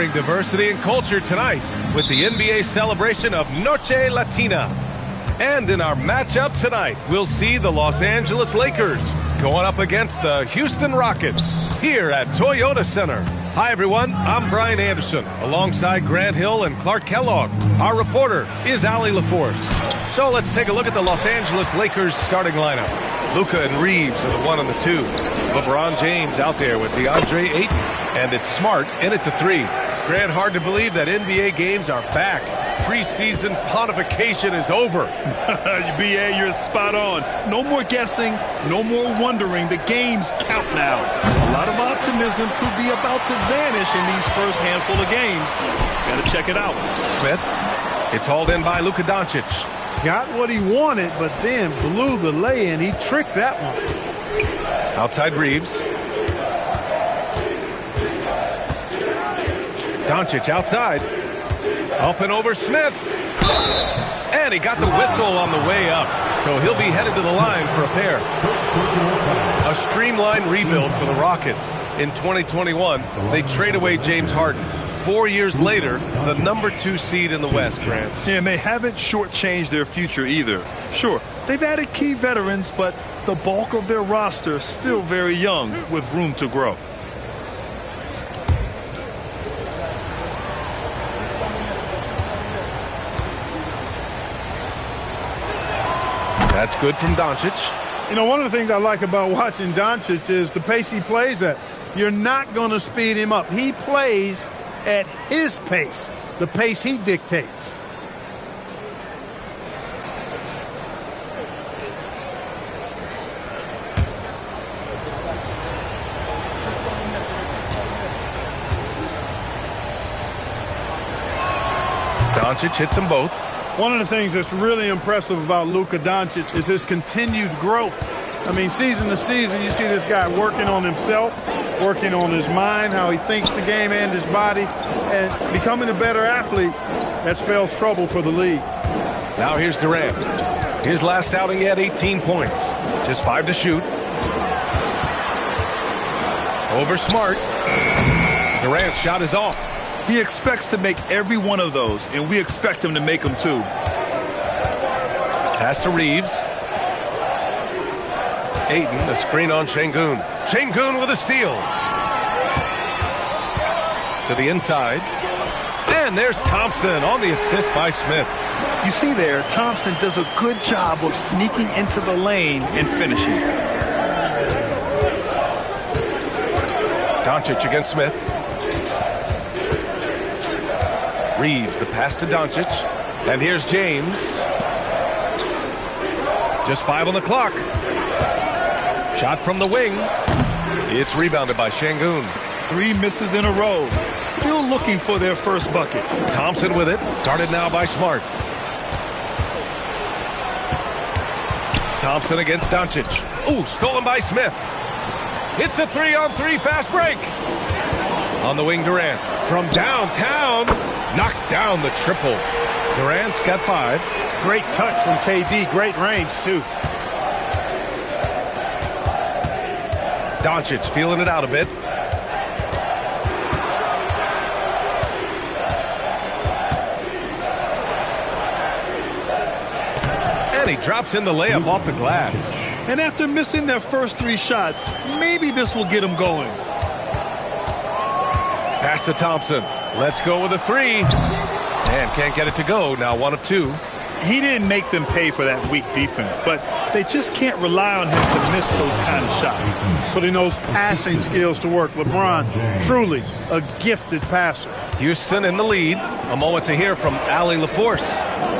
honoring diversity and culture tonight with the NBA celebration of Noche Latina. And in our matchup tonight, we'll see the Los Angeles Lakers going up against the Houston Rockets here at Toyota Center. Hi, everyone. I'm Brian Anderson, alongside Grant Hill and Clark Kellogg. Our reporter is Allie LaForce. So let's take a look at the Los Angeles Lakers starting lineup. Luka and Reeves are the 1 and the 2. LeBron James out there with DeAndre Ayton. And it's Smart in at the 3. Grant, hard to believe that NBA games are back. Preseason pontification is over. BA, you're spot on. No more guessing, no more wondering. The games count now. A lot of optimism could be about to vanish in these first handful of games. Got to check it out. Smith, it's hauled in by Luka Doncic. Got what he wanted, but then blew the lay-in. He tricked that one. Outside Reeves. Doncic outside. Up and over Smith. And he got the whistle on the way up. So he'll be headed to the line for a pair. A streamlined rebuild for the Rockets. In 2021, they trade away James Harden. 4 years later, the number 2 seed in the West, Grant. Yeah, and they haven't shortchanged their future either. Sure, they've added key veterans, but the bulk of their roster is still very young with room to grow. That's good from Doncic. You know, one of the things I like about watching Doncic is the pace he plays at. You're not going to speed him up. He plays at his pace, the pace he dictates. Doncic hits them both. One of the things that's really impressive about Luka Doncic is his continued growth. I mean, season to season, you see this guy working on himself, working on his mind, how he thinks the game and his body, and becoming a better athlete. That spells trouble for the league. Now here's Durant. His last outing, he had 18 points. Just 5 to shoot. Over Smart. Durant's shot is off. He expects to make every one of those, and we expect him to make them too. Pass to Reeves. Ayton, a screen on Şengün. Şengün with a steal. To the inside. And there's Thompson on the assist by Smith. You see there, Thompson does a good job of sneaking into the lane and finishing. Doncic against Smith. Reeves, the pass to Doncic. And here's James. Just 5 on the clock. Shot from the wing. It's rebounded by Şengün. 3 misses in a row. Still looking for their first bucket. Thompson with it. Guarded now by Smart. Thompson against Doncic. Ooh, stolen by Smith. It's a 3-on-3 fast break. On the wing, Durant. From downtown. Knocks down the triple. Durant's got 5. Great touch from KD. Great range, too. Doncic feeling it out a bit. And he drops in the layup off the glass. And after missing their first 3 shots, maybe this will get them going. Pass to Thompson. Let's go with a 3. And can't get it to go. Now 1 of 2. He didn't make them pay for that weak defense, but they just can't rely on him to miss those kind of shots. Putting those passing skills to work. LeBron, truly a gifted passer. Houston in the lead. A moment to hear from Allie LaForce.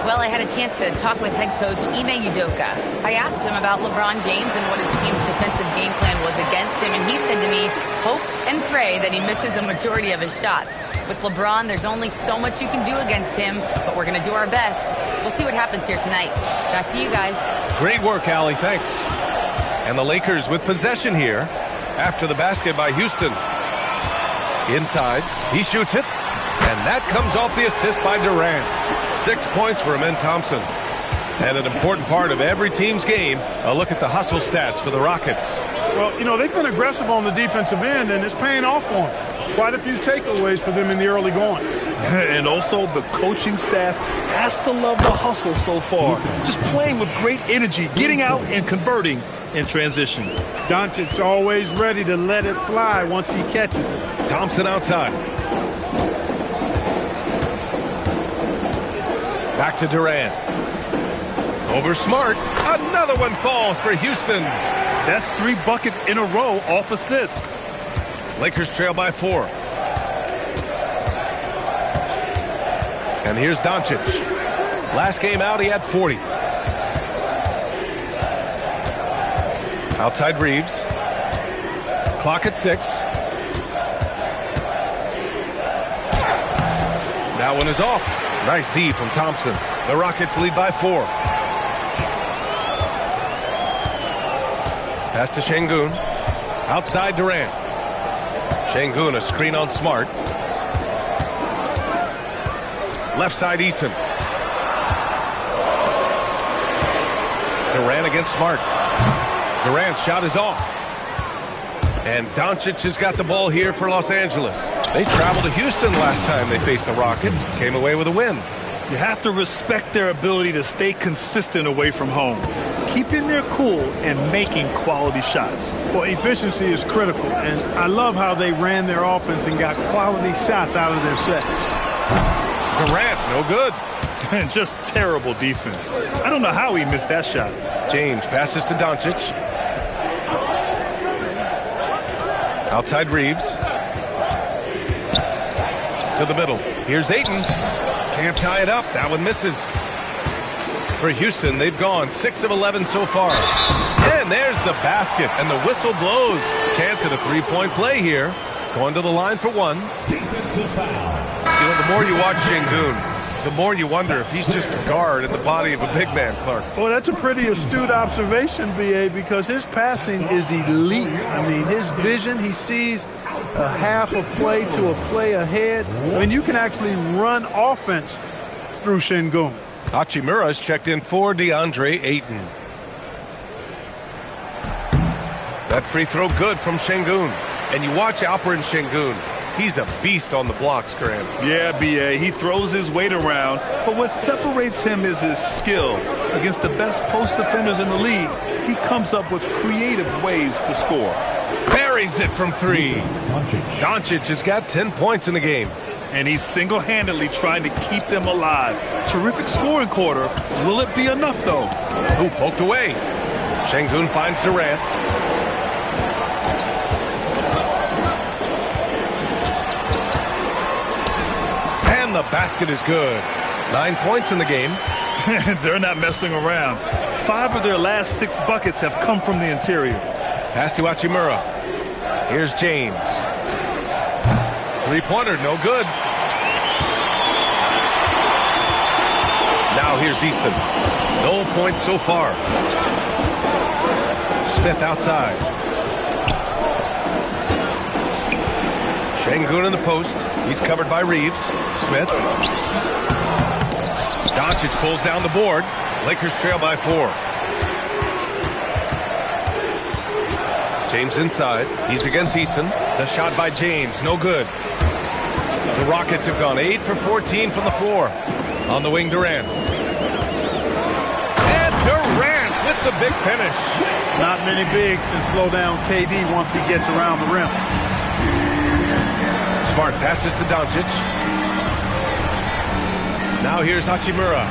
Well, I had a chance to talk with head coach Ime Udoka. I asked him about LeBron James and what his team's defensive game plan was against him, and he said to me, hope and pray that he misses a majority of his shots. With LeBron, there's only so much you can do against him, but we're going to do our best. We'll see what happens here tonight. Back to you guys. Great work, Allie. Thanks. And the Lakers with possession here after the basket by Houston. Inside. He shoots it. And that comes off the assist by Durant. 6 points for Amen Thompson. And an important part of every team's game, a look at the hustle stats for the Rockets. Well, you know, they've been aggressive on the defensive end, and it's paying off for them. Quite a few takeaways for them in the early going. And also the coaching staff has to love the hustle so far. Just playing with great energy, getting out and converting in transition. Doncic always ready to let it fly once he catches it. Thompson outside. Back to Durant. Over Smart. Another one falls for Houston. That's 3 buckets in a row off assist. Lakers trail by 4. And here's Doncic. Last game out, he had 40. Outside Reeves. Clock at 6. That one is off. Nice D from Thompson. The Rockets lead by 4. Pass to Şengün. Outside Durant. Şengün, a screen on Smart. Left side Eason. Durant against Smart. Durant's shot is off. And Doncic has got the ball here for Los Angeles. They traveled to Houston last time they faced the Rockets. Came away with a win. You have to respect their ability to stay consistent away from home. Keeping their cool and making quality shots. Well, efficiency is critical, and I love how they ran their offense and got quality shots out of their sets. Durant, no good. And just terrible defense. I don't know how he missed that shot. James passes to Doncic. Outside Reeves. To the middle. Here's Ayton. Can't tie it up. That one misses. For Houston, they've gone 6 of 11 so far. And there's the basket, and the whistle blows. Chance at a three-point play here. Going to the line for 1. You know, the more you watch Şengün, the more you wonder if he's just a guard in the body of a big man, Clark. Well, that's a pretty astute observation, B.A., because his passing is elite. I mean, his vision, he sees a half a play to a play ahead. I mean, you can actually run offense through Şengün. Hachimura's checked in for DeAndre Ayton. That free throw good from Şengün. And you watch Alperen Şengün. He's a beast on the blocks, Graham. Yeah, B.A., he throws his weight around, but what separates him is his skill. Against the best post defenders in the league, he comes up with creative ways to score. Buries it from 3. Doncic has got 10 points in the game. And he's single-handedly trying to keep them alive. Terrific scoring quarter. Will it be enough, though? Who poked away? Şengün finds Durant. And the basket is good. 9 points in the game. They're not messing around. 5 of their last 6 buckets have come from the interior. Pass to Hachimura. Here's James. Three-pointer, no good. Now here's Easton. No points so far. Smith outside. Şengün in the post. He's covered by Reeves. Smith. Doncic pulls down the board. Lakers trail by 4. James inside. He's against Eason. The shot by James, no good. The Rockets have gone 8 for 14 from the floor. On the wing, Durant. And Durant with the big finish. Not many bigs can slow down KD once he gets around the rim. Smart passes to Doncic. Now here's Hachimura.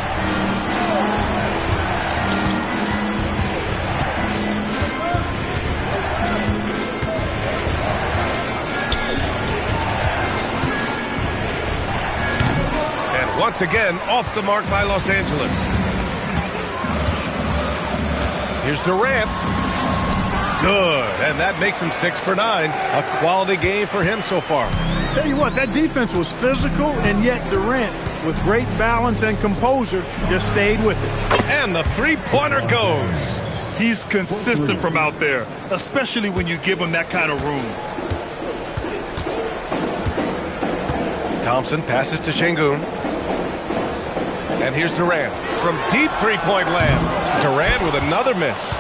Once again, off the mark by Los Angeles. Here's Durant. Good, and that makes him 6 for 9. A quality game for him so far. Tell you what, that defense was physical, and yet Durant, with great balance and composure, just stayed with it. And the three-pointer goes. He's consistent from out there, especially when you give him that kind of room. Thompson passes to Şengün. And here's Durant from deep three-point land. Durant with another miss.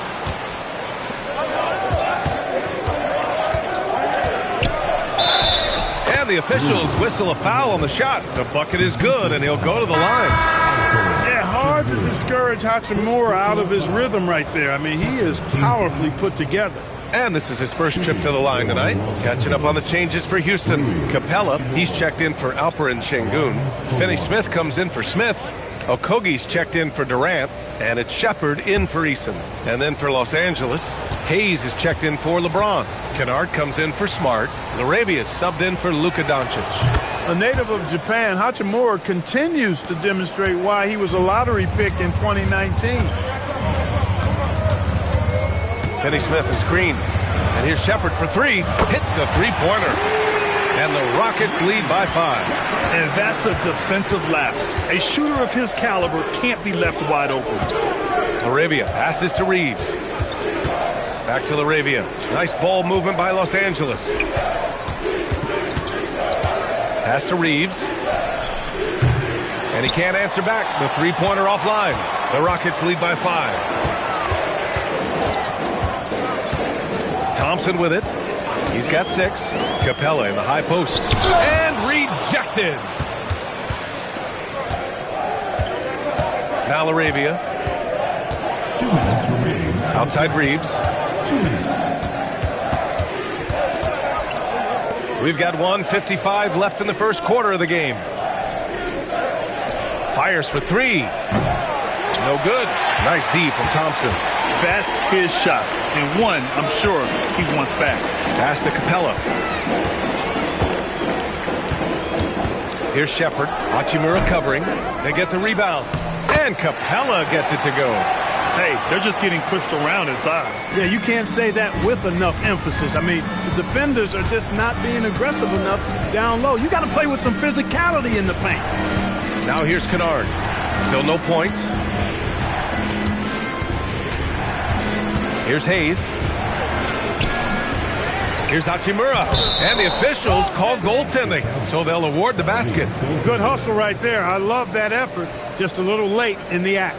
And the officials whistle a foul on the shot. The bucket is good, and he'll go to the line. Yeah, hard to discourage Hachimura out of his rhythm right there. I mean, he is powerfully put together. And this is his first trip to the line tonight. Catching up on the changes for Houston. Capella, he's checked in for Alperen Şengün. Finney-Smith comes in for Smith. Okogie's checked in for Durant. And it's Shepard in for Eason. And then for Los Angeles, Hayes is checked in for LeBron. Kennard comes in for Smart. Laravia is subbed in for Luka Doncic. A native of Japan, Hachimura continues to demonstrate why he was a lottery pick in 2019. Finney-Smith is screened. And here's Shepard for three. Hits a three-pointer. And the Rockets lead by 5. And that's a defensive lapse. A shooter of his caliber can't be left wide open. Laravia passes to Reeves. Back to Laravia. Nice ball movement by Los Angeles. Pass to Reeves. And he can't answer back. The three-pointer offline. The Rockets lead by 5. Thompson with it. He's got 6. Capella in the high post. And rejected. Now Laravia. 2 minutes remaining. Outside Reeves. 2 minutes. We've got 1:55 left in the first quarter of the game. Fires for 3. No good. Nice D from Thompson. That's his shot. And one, I'm sure, he wants back. Pass to Capella. Here's Shepard. Hachimura covering. They get the rebound. And Capella gets it to go. Hey, they're just getting pushed around inside. Yeah, you can't say that with enough emphasis. I mean, the defenders are just not being aggressive enough down low. You got to play with some physicality in the paint. Now here's Kennard. Still no points. Here's Hayes. Here's Hachimura. And the officials call goaltending, so they'll award the basket. Good hustle right there. I love that effort. Just a little late in the act.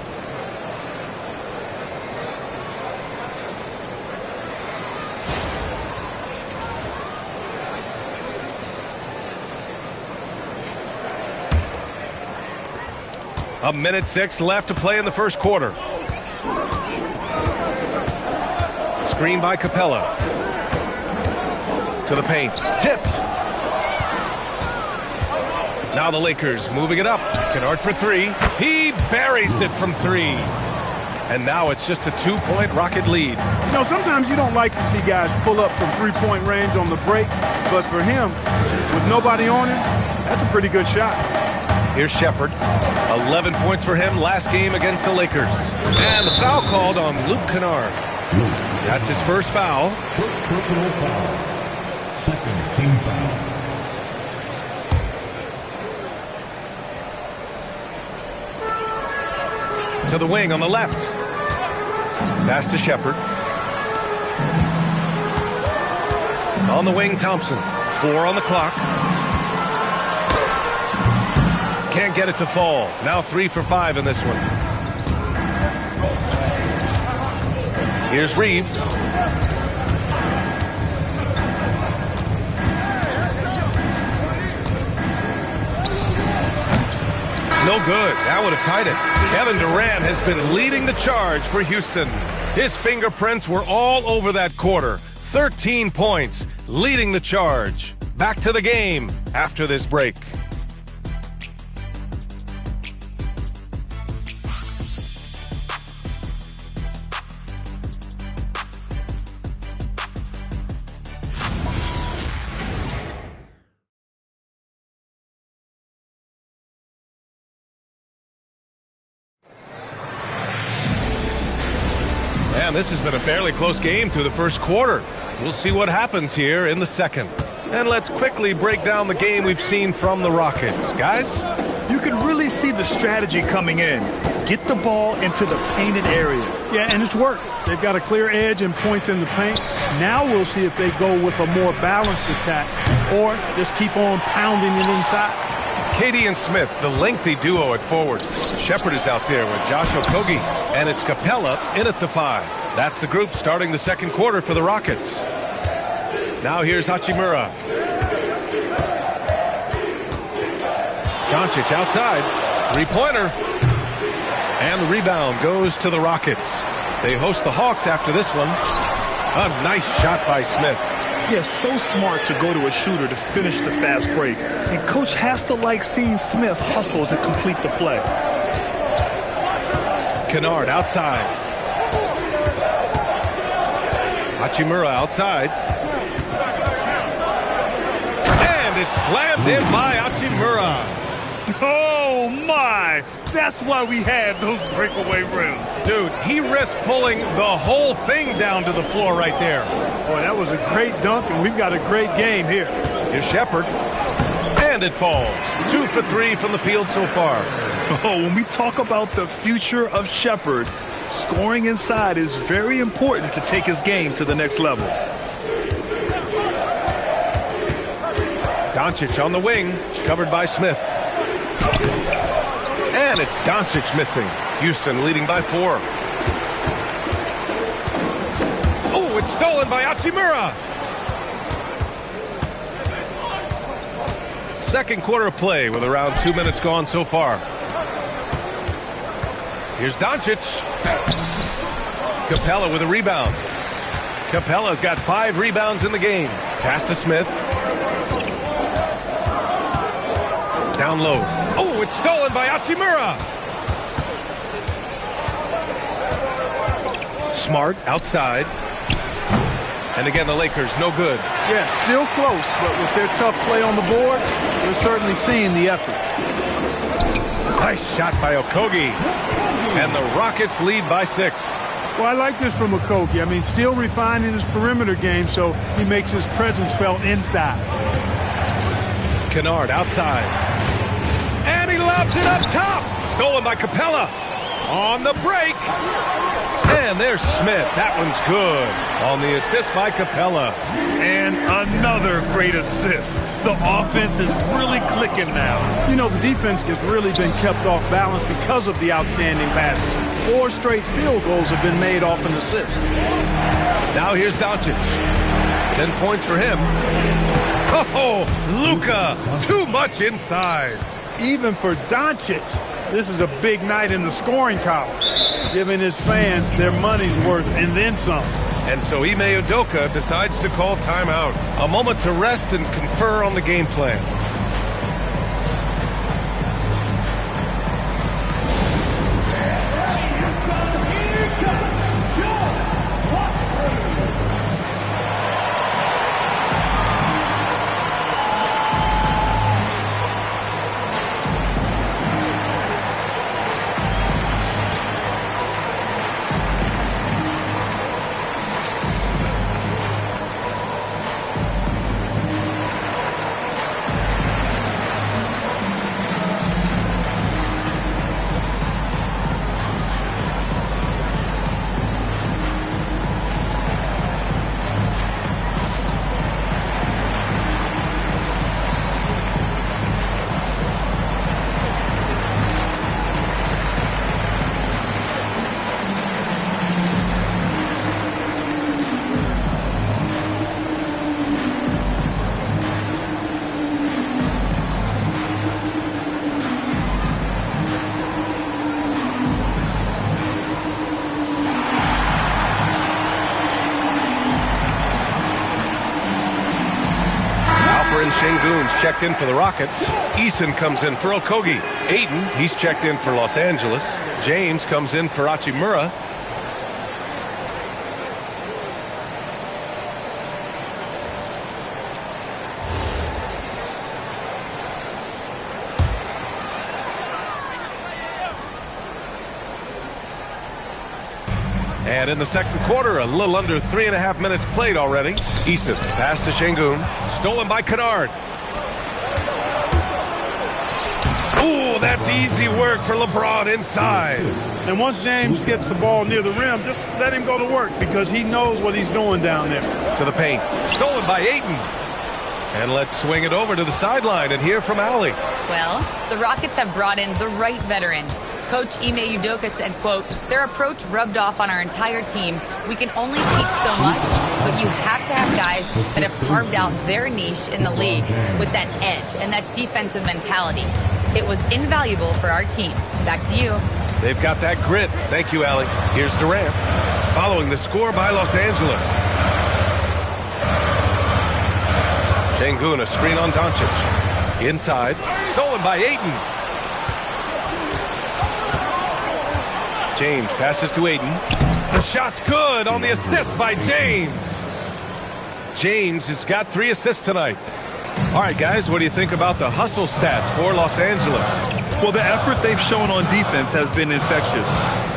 A minute 6 left to play in the first quarter. Screen by Capella. To the paint. Tipped. Now the Lakers moving it up. Kennard for 3. He buries it from 3. And now it's just a 2-point Rocket lead. You know, sometimes you don't like to see guys pull up from three-point range on the break. But for him, with nobody on him, that's a pretty good shot. Here's Shepard. 11 points for him last game against the Lakers. And the foul called on Luke Kennard. That's his first foul. First personal foul. Second team foul. To the wing on the left. Pass to Shepard. On the wing, Thompson. 4 on the clock. Can't get it to fall. Now 3 for 5 in this one. Here's Reeves. No good. That would have tied it. Kevin Durant has been leading the charge for Houston. His fingerprints were all over that quarter. 13 points, leading the charge. Back to the game after this break. And this has been a fairly close game through the first quarter. We'll see what happens here in the second. And let's quickly break down the game we've seen from the Rockets. Guys? You can really see the strategy coming in. Get the ball into the painted area. Yeah, and it's worked. They've got a clear edge and points in the paint. Now we'll see if they go with a more balanced attack or just keep on pounding it inside. KD and Smith, the lengthy duo at forward. Shepard is out there with Josh Okogie, and it's Capella in at the 5. That's the group starting the second quarter for the Rockets. Now here's Hachimura. Doncic outside. Three-pointer. And the rebound goes to the Rockets. They host the Hawks after this one. A nice shot by Smith. Yeah, so smart to go to a shooter to finish the fast break. And coach has to like seeing Smith hustle to complete the play. Kunad outside. Hachimura outside. And it's slammed in by Hachimura. Oh, my. That's why we have those breakaway rims. Dude, he risked pulling the whole thing down to the floor right there. Boy, that was a great dunk, and we've got a great game here. Here's Shepard. And it falls. 2 for 3 from the field so far. Oh, when we talk about the future of Shepard, scoring inside is very important to take his game to the next level. Doncic on the wing, covered by Smith. And it's Doncic missing. Houston leading by 4. Oh, it's stolen by Hachimura. Second quarter of play with around 2 minutes gone so far. Here's Doncic. Capella with a rebound. Capella's got 5 rebounds in the game. Pass to Smith. Down low. Oh, it's stolen by Hachimura. Smart outside. And again, the Lakers, no good. Yeah, still close, but with their tough play on the board, we're certainly seeing the effort. Nice shot by Okogie. And the Rockets lead by 6. Well, I like this from Okogie. I mean, still refining his perimeter game, so he makes his presence felt inside. Kunad outside. And he lobs it up top. Stolen by Capella. On the break. And there's Smith. That one's good. On the assist by Capella. And another great assist. The offense is really clicking now. You know, the defense has really been kept off balance because of the outstanding passes. 4 straight field goals have been made off an assist. Now here's Doncic. 10 points for him. Oh, Luka. Too much inside. Even for Doncic, this is a big night in the scoring column, giving his fans their money's worth and then some. And so Ime Udoka decides to call timeout. A moment to rest and confer on the game plan. Şengün's checked in for the Rockets. Eason comes in for Okogie. Ayton, he's checked in for Los Angeles. James comes in for Hachimura. And in the second quarter, a little under 3.5 minutes played already. Eason, pass to Şengün. Stolen by Kunad. Ooh, that's easy work for LeBron inside. And once James gets the ball near the rim, just let him go to work because he knows what he's doing down there. To the paint. Stolen by Ayton. And let's swing it over to the sideline and hear from Allie. Well, the Rockets have brought in the right veterans. Coach Ime Udoka said, quote, their approach rubbed off on our entire team. We can only teach so much, but you have to have guys that have carved out their niche in the league with that edge and that defensive mentality. It was invaluable for our team. Back to you. They've got that grit. Thank you, Allie. Here's Durant. Following the score by Los Angeles. Şengün, a screen on Doncic. Inside. Stolen by Ayton. James passes to Ayton. The shot's good on the assist by James. James has got 3 assists tonight. All right, guys, what do you think about the hustle stats for Los Angeles? Well, the effort they've shown on defense has been infectious.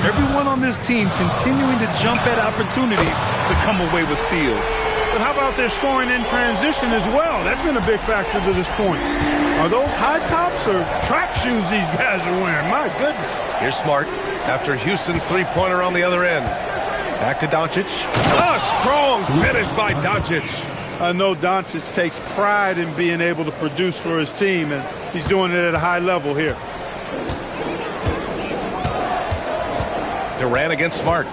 Everyone on this team continuing to jump at opportunities to come away with steals. But how about their scoring in transition as well? That's been a big factor to this point. Are those high tops or track shoes these guys are wearing? My goodness. Here's Smart after Houston's three-pointer on the other end. Back to Doncic. A strong finish by Doncic. I know Doncic takes pride in being able to produce for his team, and he's doing it at a high level here. Durant against Smart.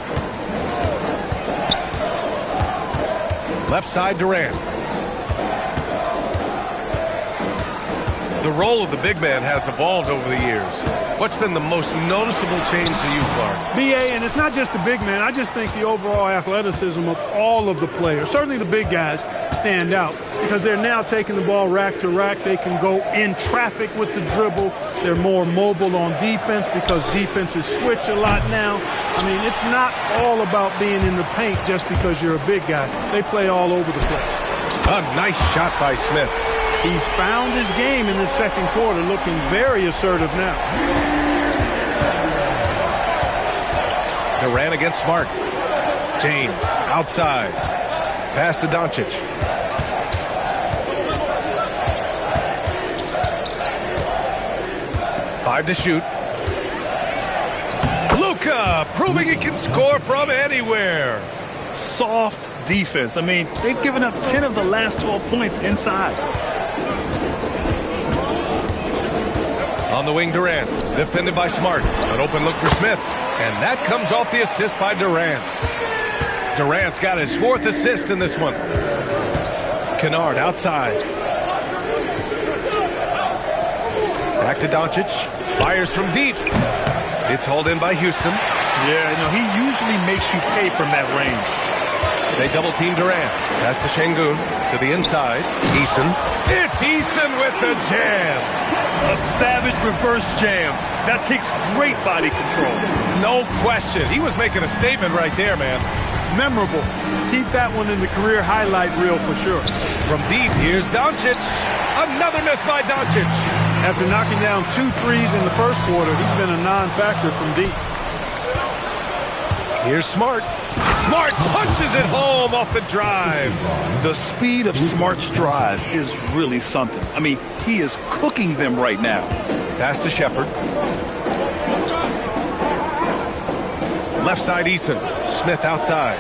Left side, Durant. The role of the big man has evolved over the years. What's been the most noticeable change to you, Clark? B.A., and it's not just the big man. I just think the overall athleticism of all of the players, certainly the big guys, stand out because they're now taking the ball rack to rack. They can go in traffic with the dribble. They're more mobile on defense because defenses switch a lot now. I mean, it's not all about being in the paint just because you're a big guy. They play all over the place. A nice shot by Smith. He's found his game in the second quarter, looking very assertive now. Durant against Smart. James outside. Pass to Doncic. Five to shoot. Luka proving he can score from anywhere. Soft defense. I mean, they've given up 10 of the last 12 points inside. On the wing, Durant. Defended by Smart. An open look for Smith. And that comes off the assist by Durant. Durant's got his 4th assist in this one. Kunad outside. Back to Doncic. Fires from deep. It's hauled in by Houston. Yeah, he usually makes you pay from that range. They double team Durant. Pass to Şengün. To the inside. Eason. It's Eason with the jam. A savage reverse jam. That takes great body control. No question. He was making a statement right there, man. Memorable. Keep that one in the career highlight reel for sure. From deep, here's Doncic. Another miss by Doncic. After knocking down 2 threes in the first quarter, he's been a non-factor from deep. Here's Smart. Smart punches it home off the drive. The speed of Smart's drive is really something. I mean, he is cooking them right now. Pass to Shepherd. Left side, Eason. Smith outside.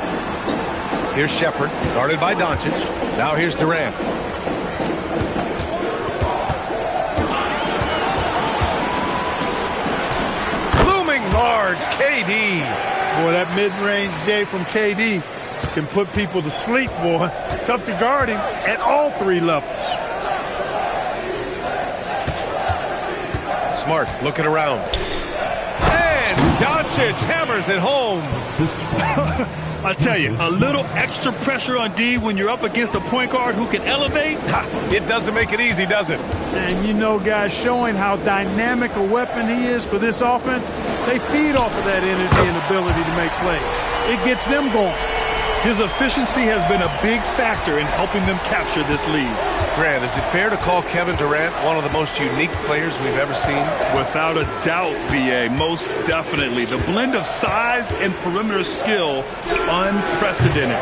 Here's Shepherd, guarded by Doncic. Now here's Durant. Looming large, KD. Boy, that mid-range J from KD can put people to sleep, boy. Tough to guard him at all 3 levels. Smart looking around. And Doncic hammers it home. I tell you, a little extra pressure on D when you're up against a point guard who can elevate. It doesn't make it easy, does it? And guys, showing how dynamic a weapon he is for this offense, they feed off of that energy and ability to make plays. It gets them going. His efficiency has been a big factor in helping them capture this lead. Grant, is it fair to call Kevin Durant one of the most unique players we've ever seen? Without a doubt, B.A., most definitely. The blend of size and perimeter skill, unprecedented.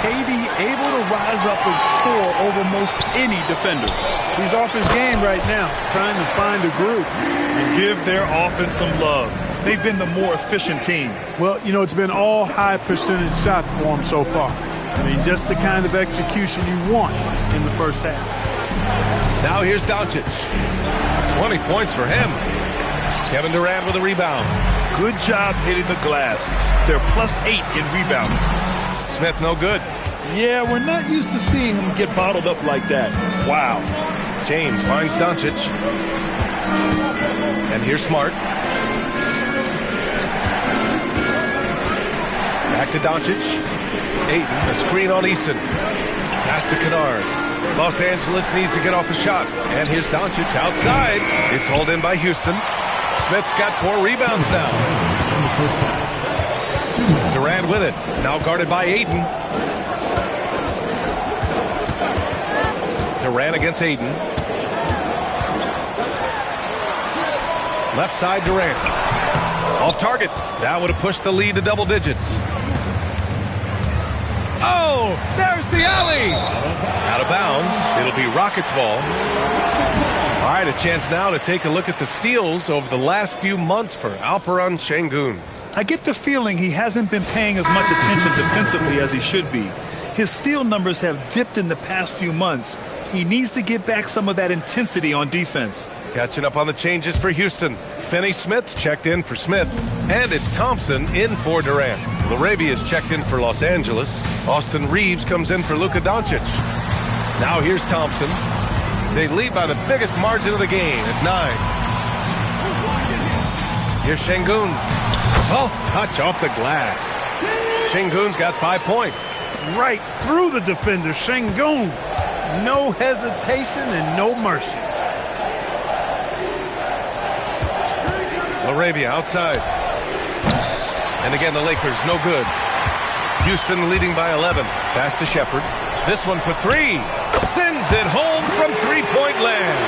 KD able to rise up and score over most any defender. He's off his game right now, trying to find a groove. And give their offense some love. They've been the more efficient team. Well, it's been all high percentage shots for him so far. I mean, just the kind of execution you want in the first half. Now here's Doncic. 20 points for him. Kevin Durant with a rebound. Good job hitting the glass. They're +8 in rebounding. Smith no good. Yeah, we're not used to seeing him get bottled up like that. Wow. James finds Doncic. And here's Smart. Back to Doncic. Ayton, a screen on Easton. Pass to Kunad. Los Angeles needs to get off a shot. And here's Doncic outside. It's hauled in by Houston. Smith's got 4 rebounds now. Durant with it. Now guarded by Ayton. Durant against Ayton. Left side Durant. Off target. That would have pushed the lead to double digits. Oh, there's the alley. Out of bounds. It'll be Rockets ball. All right, a chance now to take a look at the steals over the last few months for Alperen Şengün. I get the feeling he hasn't been paying as much attention defensively as he should be. His steal numbers have dipped in the past few months. He needs to get back some of that intensity on defense. Catching up on the changes for Houston. Finney-Smith checked in for Smith. And it's Thompson in for Durant. Larabia's checked in for Los Angeles. Austin Reeves comes in for Luka Doncic. Now here's Thompson. They lead by the biggest margin of the game at 9. Here's Şengün. Soft touch off the glass. Şengün's got 5 points. Right through the defender, Şengün. No hesitation and no mercy. Larabia outside. And again, the Lakers, no good. Houston leading by 11. Pass to Shepherd. This one for 3. Sends it home from three-point land.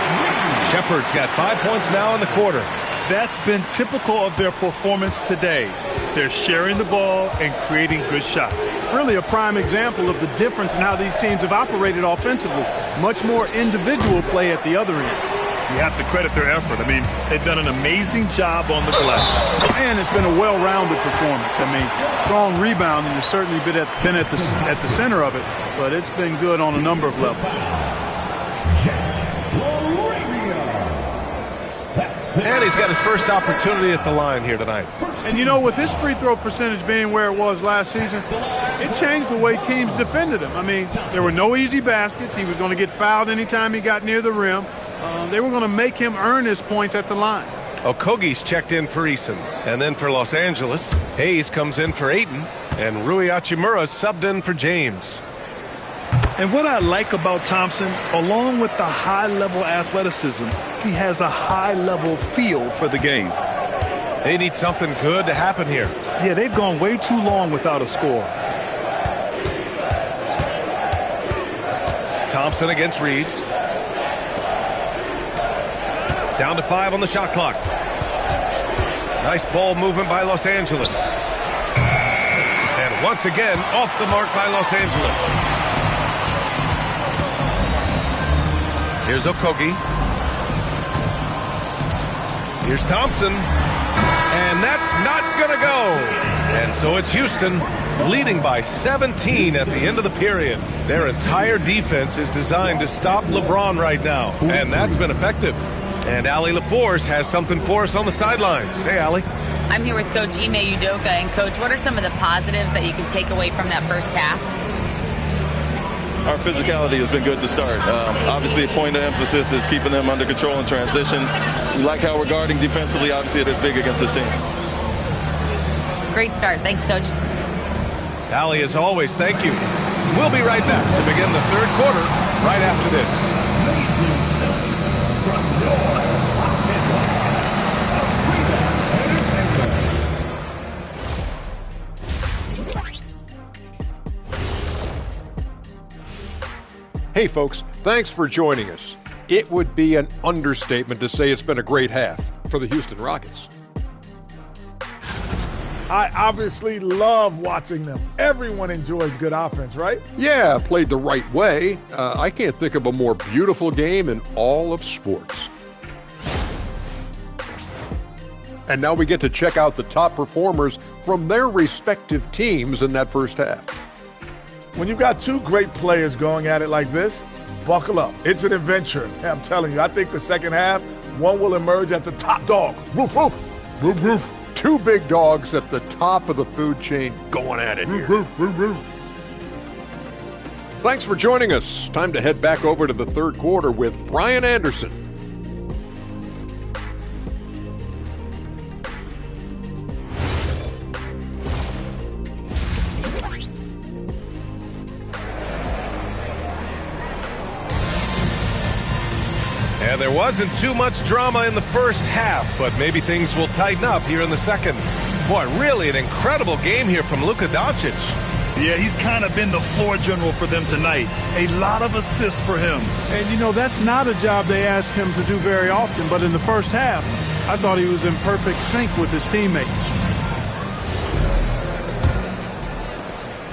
Shepherd's got 5 points now in the quarter. That's been typical of their performance today. They're sharing the ball and creating good shots. Really a prime example of the difference in how these teams have operated offensively. Much more individual play at the other end. You have to credit their effort. I mean, they've done an amazing job on the glass. And it's been a well-rounded performance. I mean, strong rebounding has certainly been at the center of it, but it's been good on a number of levels. And he's got his first opportunity at the line here tonight. And you know, with his free throw percentage being where it was last season, it changed the way teams defended him. I mean, there were no easy baskets. He was going to get fouled anytime he got near the rim. They were going to make him earn his points at the line. Okogi's checked in for Eason. And then for Los Angeles, Hayes comes in for Ayton. And Rui Hachimura subbed in for James. And what I like about Thompson, along with the high-level athleticism, he has a high-level feel for the game. They need something good to happen here. Yeah, they've gone way too long without a score. Thompson against Reeves. Down to 5 on the shot clock. Nice ball movement by Los Angeles. And once again, off the mark by Los Angeles. Here's Okogie. Here's Thompson. And that's not going to go. And so it's Houston leading by 17 at the end of the period. Their entire defense is designed to stop LeBron right now. And that's been effective. And Allie LaForce has something for us on the sidelines. Hey, Allie. I'm here with Coach Ime Udoka. And, Coach, what are some of the positives that you can take away from that first half? Our physicality has been good to start. Obviously, a point of emphasis is keeping them under control in transition. We like how we're guarding defensively. Obviously, it is big against this team. Great start. Thanks, Coach. Allie, as always, thank you. We'll be right back to begin the third quarter right after this. Hey folks, thanks for joining us. It would be an understatement to say it's been a great half for the Houston Rockets. I obviously love watching them. Everyone enjoys good offense, right? Yeah, played the right way. I can't think of a more beautiful game in all of sports. And now we get to check out the top performers from their respective teams in that first half. When you've got two great players going at it like this, buckle up. It's an adventure. I'm telling you, I think the second half, one will emerge as the top dog. Woof, woof. Woof, woof. Two big dogs at the top of the food chain going at it here. Woof, woof, woof. Thanks for joining us. Time to head back over to the third quarter with Brian Anderson. And there wasn't too much drama in the first half, but maybe things will tighten up here in the second. Boy, really an incredible game here from Luka Doncic. Yeah, he's kind of been the floor general for them tonight. A lot of assists for him. And, you know, that's not a job they ask him to do very often. But in the first half, I thought he was in perfect sync with his teammates.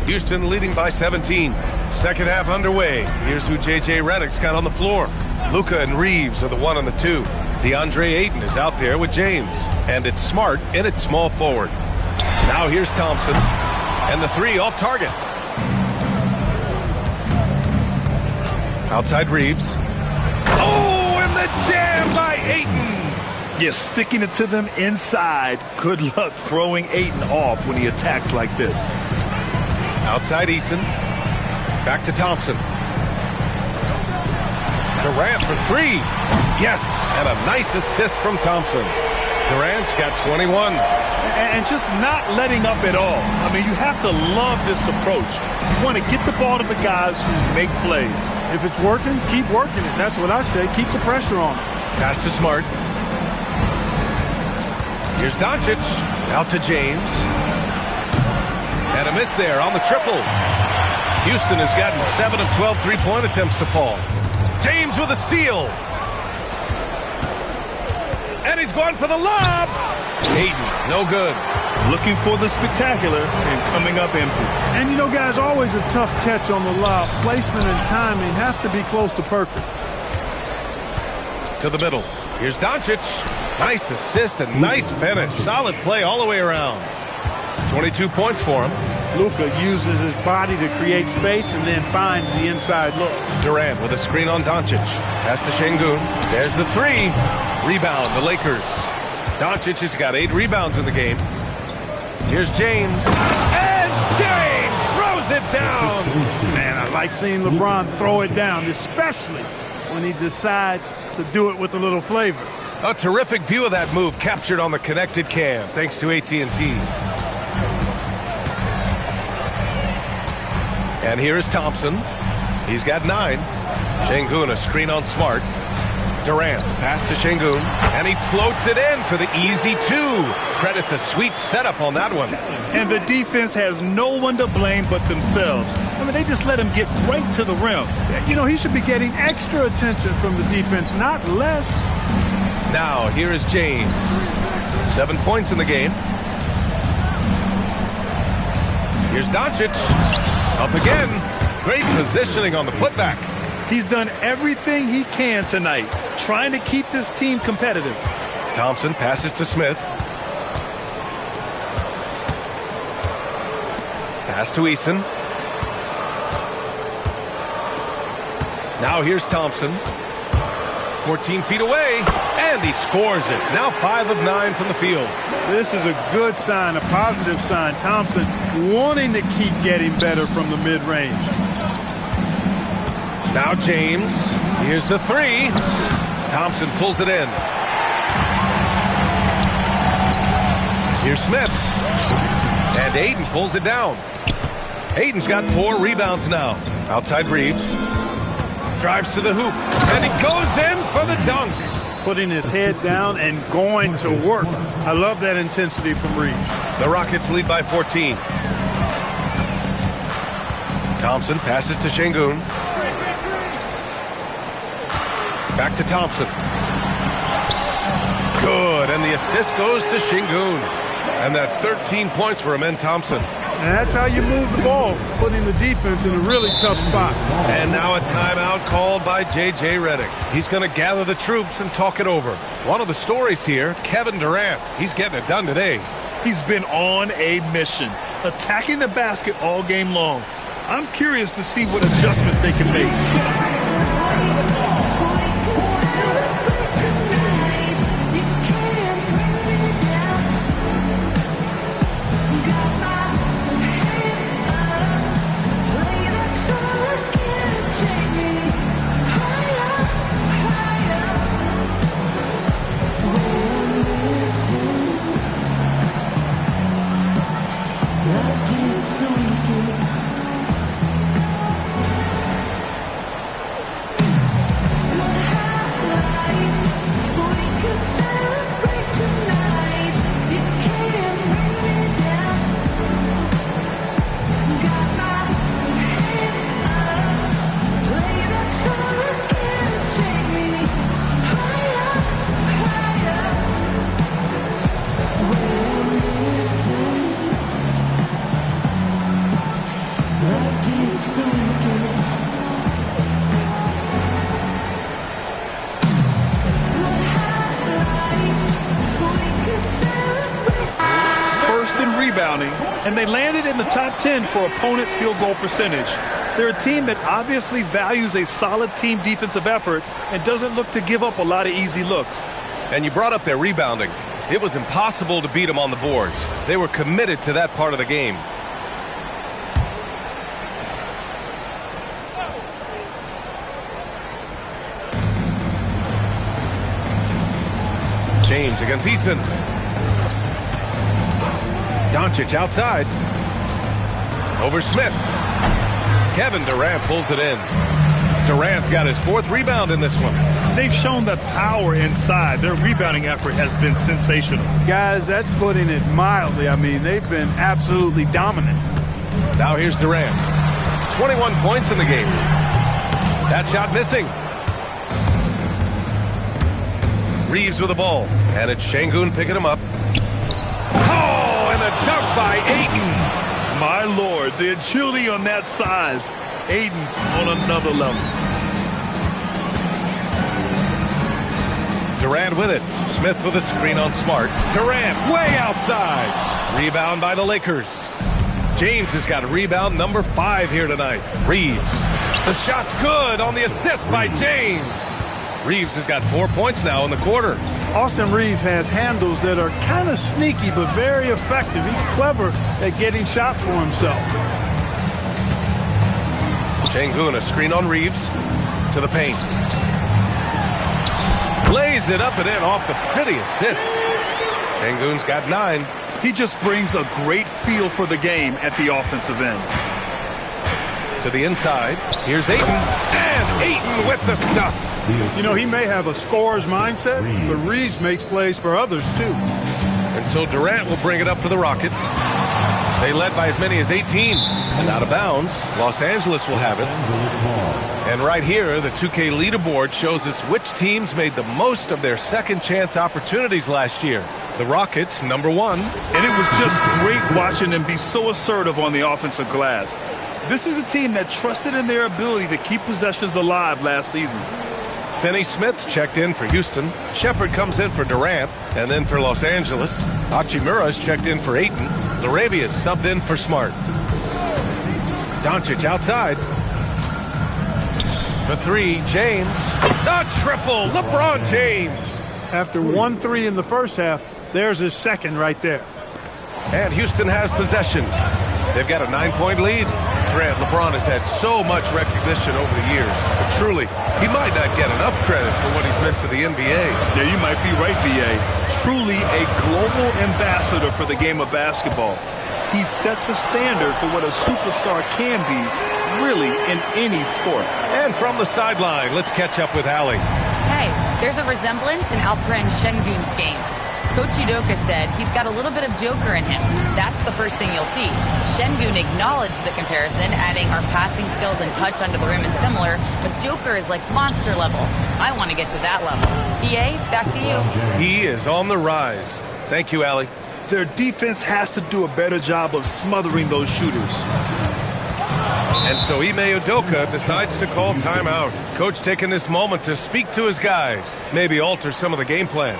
Houston leading by 17. Second half underway. Here's who J.J. Redick's got on the floor. Luka and Reeves are the 1 and the 2. DeAndre Ayton is out there with James. And it's Smart in at small forward. Now here's Thompson. And the 3 off target. Outside Reeves. Oh, and the jam by Ayton. Yeah, sticking it to them inside. Good luck throwing Ayton off when he attacks like this. Outside Eason. Back to Thompson. Durant for 3. Yes, and a nice assist from Thompson. Durant's got 21. And just not letting up at all. I mean, you have to love this approach. You want to get the ball to the guys who make plays. If it's working, keep working it. That's what I say. Keep the pressure on. Pass to Smart. Here's Doncic. Out to James. And a miss there on the triple. Houston has gotten 7 of 12 three-point attempts to fall. James with a steal. And he's going for the lob. Ayton, no good. Looking for the spectacular and coming up empty. And, you know, guys, always a tough catch on the lob. Placement and timing have to be close to perfect. To the middle. Here's Doncic. Nice assist and nice finish. Solid play all the way around. 22 points for him. Luka uses his body to create space and then finds the inside look. Durant with a screen on Doncic. Pass to Şengün. There's the 3. Rebound, the Lakers. Doncic has got 8 rebounds in the game. Here's James. And James throws it down. Man, I like seeing LeBron throw it down, especially when he decides to do it with a little flavor. A terrific view of that move captured on the connected cam, thanks to AT&T. And here's Thompson. He's got 9. Şengün, a screen on Smart. Durant, pass to Şengün, and he floats it in for the easy 2. Credit the sweet setup on that one. And the defense has no one to blame but themselves. I mean, they just let him get right to the rim. You know, he should be getting extra attention from the defense, not less. Now, here is James. 7 points in the game. Here's Doncic. Up again. Great positioning on the putback. He's done everything he can tonight, trying to keep this team competitive. Thompson passes to Smith. Pass to Eason. Now here's Thompson. 14 feet away, and he scores it. Now 5 of 9 from the field. This is a good sign, a positive sign. Thompson wanting to keep getting better from the mid-range. Now James. Here's the 3. Thompson pulls it in. Here's Smith. And Ayton pulls it down. Ayton's got 4 rebounds now. Outside Reeves. Drives to the hoop. And he goes in for the dunk. Putting his head down and going to work. I love that intensity from Reeves. The Rockets lead by 14. Thompson passes to Şengün. Back to Thompson. Good, and the assist goes to Şengün. And that's 13 points for him and Thompson. And that's how you move the ball, putting the defense in a really tough spot. And now a timeout called by J.J. Redick. He's going to gather the troops and talk it over. One of the stories here, Kevin Durant. He's getting it done today. He's been on a mission, attacking the basket all game long. I'm curious to see what adjustments they can make. rebounding, and they landed in the top 10 for opponent field goal percentage. They're a team that obviously values a solid team defensive effort and doesn't look to give up a lot of easy looks. And you brought up their rebounding. It was impossible to beat them on the boards. They were committed to that part of the game. James against Eason. Doncic outside. Over Smith. Kevin Durant pulls it in. Durant's got his 4th rebound in this one. They've shown that power inside. Their rebounding effort has been sensational. Guys, that's putting it mildly. I mean, they've been absolutely dominant. Now here's Durant. 21 points in the game. That shot missing. Reeves with the ball. And it's Şengün picking him up. Oh, and a dunk by Ayton. My Lord, the agility on that size. Ayton's on another level. Durant with it. Smith with a screen on Smart. Durant way outside. Rebound by the Lakers. James has got rebound number 5 here tonight. Reeves. The shot's good on the assist by James. Reeves has got 4 points now in the quarter. Austin Reeves has handles that are kind of sneaky but very effective. He's clever at getting shots for himself. Şengün, a screen on Reeves. To the paint. Lays it up and in off the pretty assist. Şengün's got 9. He just brings a great feel for the game at the offensive end. To the inside. Here's Ayton. And Ayton with the stuff. You know, he may have a scorer's mindset, but Reeves makes plays for others, too. And so Durant will bring it up for the Rockets. They led by as many as 18. And out of bounds, Los Angeles will have it. And right here, the 2K leaderboard shows us which teams made the most of their second chance opportunities last year. The Rockets, number 1. And it was just great watching them be so assertive on the offensive glass. This is a team that trusted in their ability to keep possessions alive last season. Finney-Smith checked in for Houston. Shepard comes in for Durant. And then for Los Angeles, Hachimura's checked in for Ayton. Larabia's subbed in for Smart. Doncic outside. For 3, James. A triple, LeBron James. After 1-3 in the first half, there's his second right there. And Houston has possession. They've got a 9-point lead. Grant, LeBron has had so much recognition over the years. But truly, he might not get enough credit for what he's meant to the NBA. Yeah, you might be right, B.A. Truly a global ambassador for the game of basketball. He set the standard for what a superstar can be, really, in any sport. And from the sideline, let's catch up with Allie. Hey, there's a resemblance in Alperen Şengün's game. Coach Udoka said he's got a little bit of Joker in him. That's the first thing you'll see. Şengün acknowledged the comparison, adding our passing skills and touch under the rim is similar, but Joker is like monster level. I want to get to that level. EA, back to you. He is on the rise. Thank you, Allie. Their defense has to do a better job of smothering those shooters. And so Ime Udoka decides to call timeout. Coach taking this moment to speak to his guys, maybe alter some of the game plan.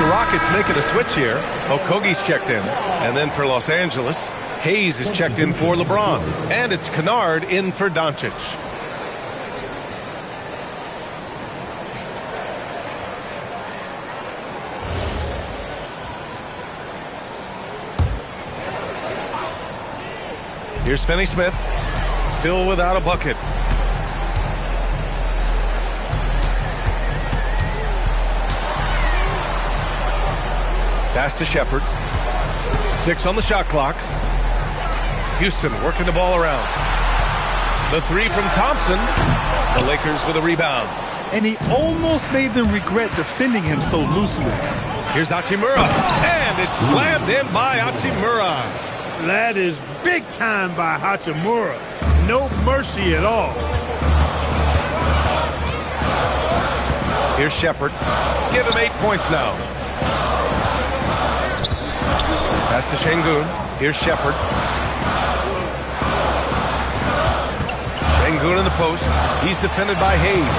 Rockets making a switch here. Okogie's checked in. And then for Los Angeles, Hayes is checked in for LeBron, and it's Kunad in for Doncic. Here's Finney-Smith, still without a bucket. Pass to Shepard. 6 on the shot clock. Houston working the ball around. The 3 from Thompson. The Lakers with a rebound. And he almost made them regret defending him so loosely. Here's Hachimura. And it's slammed in by Hachimura. That is big time by Hachimura. No mercy at all. Here's Shepard. Give him 8 points now. Pass to Şengün. Here's Shepard. Şengün in the post. He's defended by Hayes.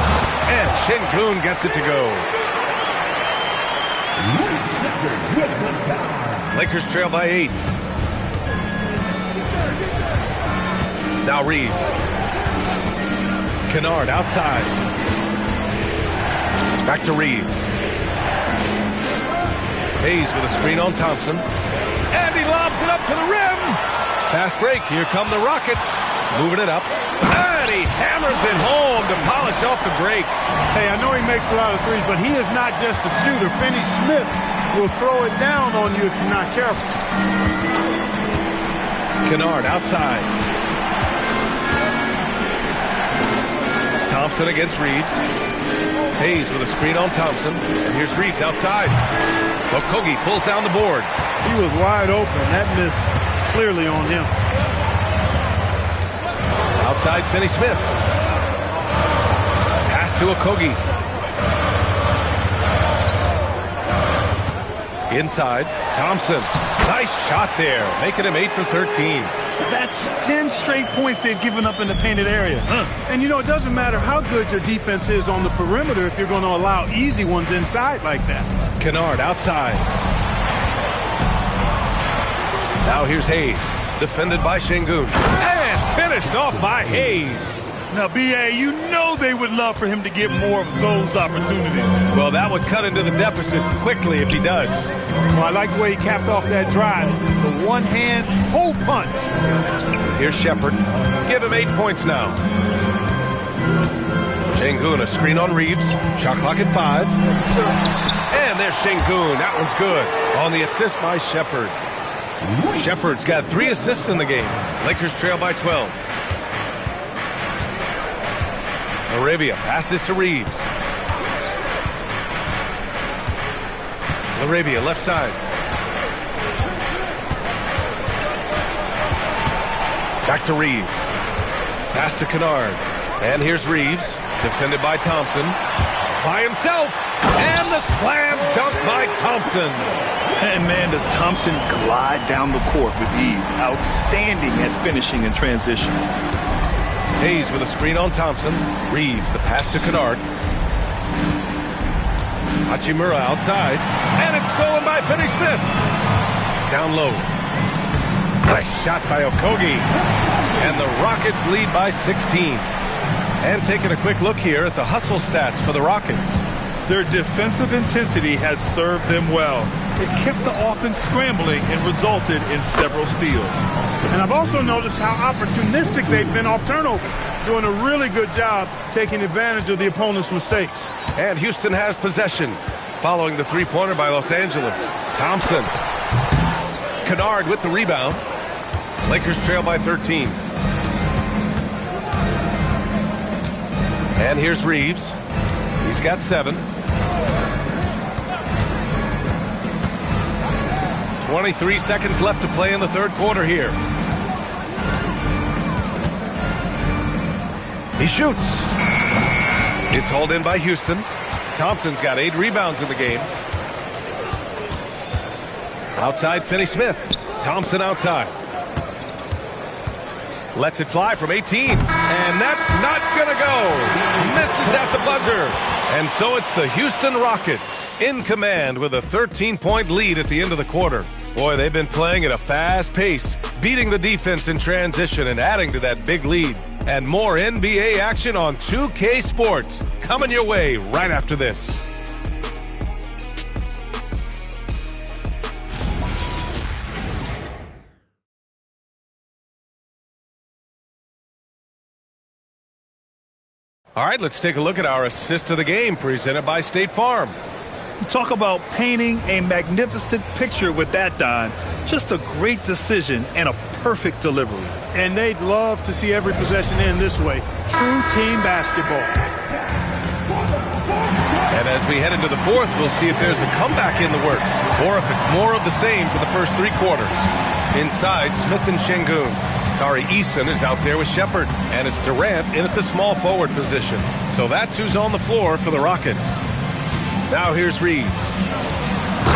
And Şengün gets it to go. Lakers trail by 8. Now Reeves. Kunad outside. Back to Reeves. Hayes with a screen on Thompson. And he lobs it up to the rim. Fast break. Here come the Rockets. Moving it up. And he hammers it home to polish off the break. Hey, I know he makes a lot of threes, but he is not just a shooter. Finney-Smith will throw it down on you if you're not careful. Kunad outside. Thompson against Reeves. Hayes with a screen on Thompson. And here's Reeves outside. Okogie pulls down the board. He was wide open. That miss clearly on him. Outside Finney-Smith. Pass to Okogie. Inside, Thompson. Nice shot there, making him 8 for 13. That's 10 straight points they've given up in the painted area. And you know, it doesn't matter how good your defense is on the perimeter if you're going to allow easy ones inside like that. Kunad outside. Now here's Hayes, defended by Şengün. And finished off by Hayes. Now, B.A., you know they would love for him to get more of those opportunities. Well, that would cut into the deficit quickly if he does. Well, I like the way he capped off that drive. The one-hand hole punch. Here's Shepard. Give him 8 points now. Şengün, a screen on Reeves. Shot clock at 5. And there's Şengün. That one's good. On the assist by Shepard. Shepard's got 3 assists in the game. Lakers trail by 12. Arabia passes to Reeves. Arabia left side. Back to Reeves. Pass to Kunad. And here's Reeves, defended by Thompson. By himself. And the slam dunk by Thompson. And man, does Thompson glide down the court with ease. Outstanding at finishing in transition. Hayes with a screen on Thompson. Reeves, the pass to Kunad. Hachimura outside. And it's stolen by Finney-Smith. Down low. Nice shot by Okogie. And the Rockets lead by 16. And taking a quick look here at the hustle stats for the Rockets. Their defensive intensity has served them well. It kept the offense scrambling and resulted in several steals. And I've also noticed how opportunistic they've been off turnover, doing a really good job taking advantage of the opponent's mistakes. And Houston has possession following the three-pointer by Los Angeles. Thompson. Kunad with the rebound. Lakers trail by 13. And here's Reeves. He's got 7. 23 seconds left to play in the third quarter here. He shoots. It's hauled in by Houston. Thompson's got 8 rebounds in the game. Outside Finney-Smith. Thompson outside. Lets it fly from 18. And that's not going to go. Misses at the buzzer. And so it's the Houston Rockets in command with a 13-point lead at the end of the quarter. Boy, they've been playing at a fast pace. beating the defense in transition and adding to that big lead. And more NBA action on 2K Sports coming your way right after this. All right, let's take a look at our assist of the game presented by State Farm. Talk about painting a magnificent picture with that, Don. Just a great decision and a perfect delivery. And they'd love to see every possession end this way. True team basketball. And as we head into the fourth, we'll see if there's a comeback in the works or if it's more of the same for the first 3 quarters. Inside, Smith and Şengün. Tari Eason is out there with Shepard, and it's Durant in at the small forward position. So that's who's on the floor for the Rockets. Now here's Reeves.